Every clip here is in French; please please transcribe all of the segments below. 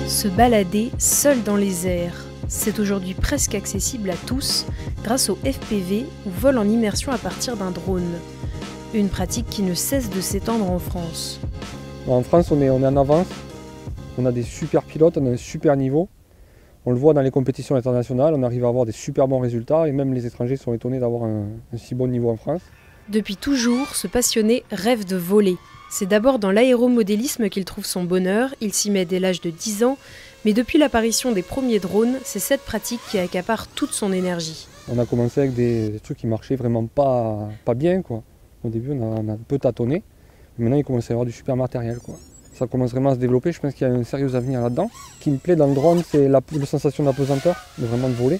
Se balader seul dans les airs, c'est aujourd'hui presque accessible à tous grâce au FPV ou vol en immersion à partir d'un drone. Une pratique qui ne cesse de s'étendre en France. En France, on est en avance, on a des super pilotes, on a un super niveau. On le voit dans les compétitions internationales, on arrive à avoir des super bons résultats et même les étrangers sont étonnés d'avoir un si bon niveau en France. Depuis toujours, ce passionné rêve de voler. C'est d'abord dans l'aéromodélisme qu'il trouve son bonheur, il s'y met dès l'âge de 10 ans, mais depuis l'apparition des premiers drones, c'est cette pratique qui accapare toute son énergie. On a commencé avec des trucs qui marchaient vraiment pas bien, quoi. Au début, on a un peu tâtonné, mais maintenant il commence à y avoir du super matériel, quoi. Ça commence vraiment à se développer, je pense qu'il y a un sérieux avenir là-dedans. Ce qui me plaît dans le drone, c'est la sensation d'apesanteur, de vraiment de voler.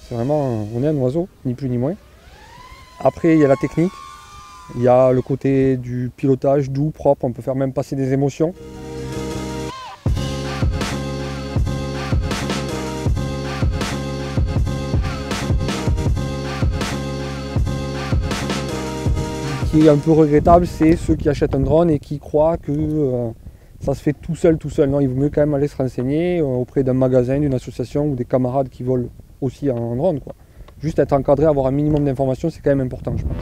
C'est vraiment, on est un oiseau, ni plus ni moins. Après, il y a la technique, il y a le côté du pilotage doux, propre, on peut faire même passer des émotions. Ce qui est un peu regrettable, c'est ceux qui achètent un drone et qui croient que ça se fait tout seul. Non, il vaut mieux quand même aller se renseigner auprès d'un magasin, d'une association ou des camarades qui volent aussi en drone, quoi. Juste être encadré, avoir un minimum d'informations, c'est quand même important, je pense.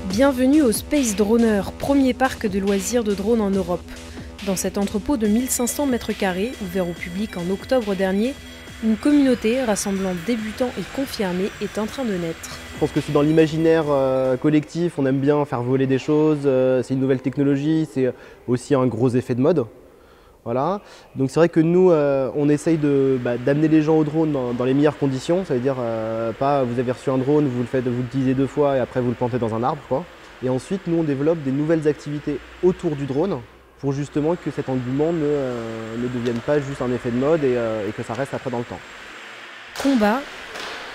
Bienvenue au Space Droner, premier parc de loisirs de drones en Europe. Dans cet entrepôt de 1500 m², ouvert au public en octobre dernier, une communauté rassemblant débutants et confirmés est en train de naître. Je pense que c'est dans l'imaginaire collectif, on aime bien faire voler des choses, c'est une nouvelle technologie, c'est aussi un gros effet de mode. Voilà. Donc c'est vrai que nous, on essaye d'amener les gens au drone dans les meilleures conditions, ça veut dire pas vous avez reçu un drone, vous l'utilisez 2 fois et après vous le plantez dans un arbre, quoi. Et ensuite, nous on développe des nouvelles activités autour du drone pour justement que cet engouement ne devienne pas juste un effet de mode et que ça reste après dans le temps. Combat,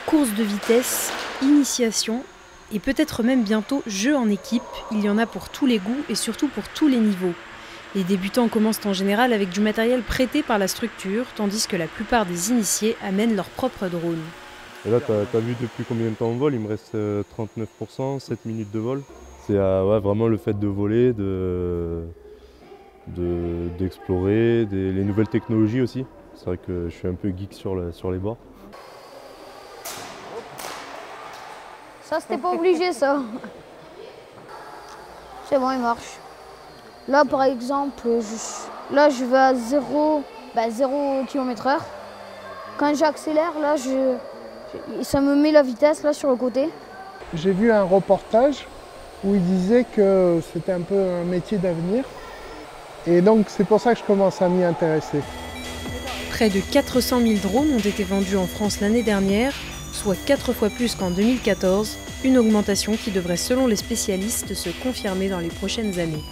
course de vitesse, initiation et peut-être même bientôt jeu en équipe, il y en a pour tous les goûts et surtout pour tous les niveaux. Les débutants commencent en général avec du matériel prêté par la structure, tandis que la plupart des initiés amènent leur propre drone. Et là, tu as vu depuis combien de temps on vole? Il me reste 39%, 7 minutes de vol. C'est ouais, vraiment le fait de voler, d'explorer, les nouvelles technologies aussi. C'est vrai que je suis un peu geek sur les bords. Ça, c'était pas obligé, ça. C'est bon, il marche. Là, par exemple, je vais à 0 km/h. Quand j'accélère, là, ça me met la vitesse là sur le côté. J'ai vu un reportage où il disait que c'était un peu un métier d'avenir. Et donc, c'est pour ça que je commence à m'y intéresser. Près de 400 000 drones ont été vendus en France l'année dernière, soit 4 fois plus qu'en 2014, une augmentation qui devrait, selon les spécialistes, se confirmer dans les prochaines années.